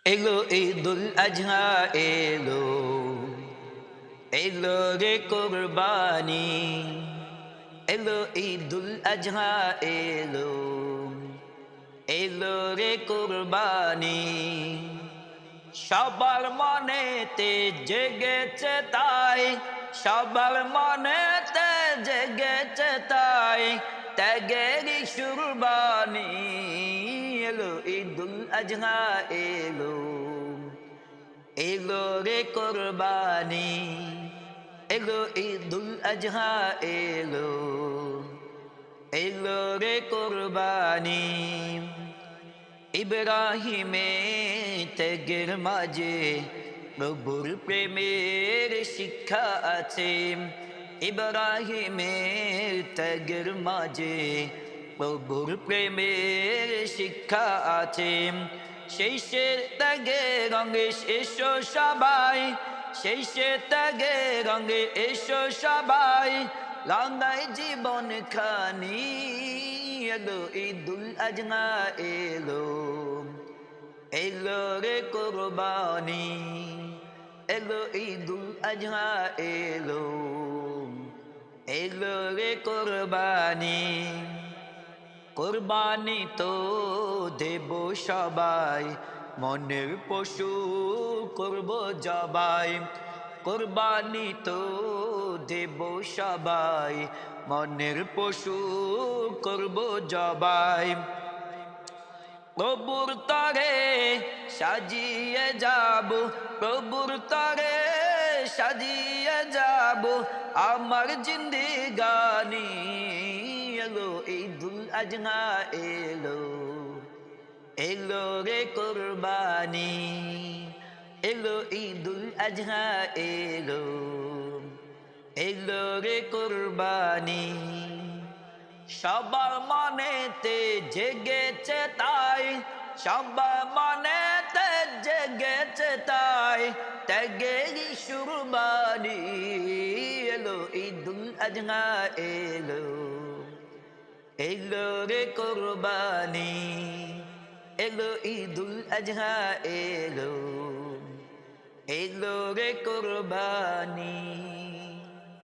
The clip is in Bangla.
এলো ঈদুল আজহা এলো, এলো রে কোরবানি। এলো ঈদুল আজহা এলো, এলো রে কোরবানি। সবার মনেতে জেগেছে তাই, সবার মনেতে জেগেছে তাই, ত্যাগেরই শুরবানি। এলো ঈদুল আজহা এলো, এলো রে কোরবানি। এলো ঈদুল আজহা এলো, এলো রে কোরবানি। ইব্রাহিমের ত্যাগের মাঝে প্রভুর প্রেমের শিক্ষা আছে। ইব্রাহিমের ত্যাগের মাঝে প্রভুর প্রেমের শিক্ষা আছে। সেই সে ত্যাগে রঙে এসো সবাই, সেই সে ত্যাগে রঙে এসো সবাই, রাঙাই জীবন খানি। এলো ঈদুল আজহা এলো, এলো রে কোরবানি। এলো ঈদুল আজহা এলো, এলো রে কোরবানি। কোরবানি তো দেব সবাই, মনের পশু করব জবাই। কোরবানি তো দেব সবাই, মনের পশু করব জবাই। প্রভুর তরে সাজিয়ে যাব, প্রভুর তরে সাজিয়ে যাব আমার জিন্দেগানি। এলো ঈদুল আজহা এলো, এলো রে কোরবানি। এলো ঈদুল আজহা এলো, এলো রে কোরবানি। সবার মনেতে জেগেছে তাই, সবার মনেতে জেগেছে তাই, ত্যাগেরই শুরবানি। এলো ঈদুল আজহা এলো, এলো রে কোরবানি। এলো ঈদুল আজহা এলো, এলো রে কোরবানি।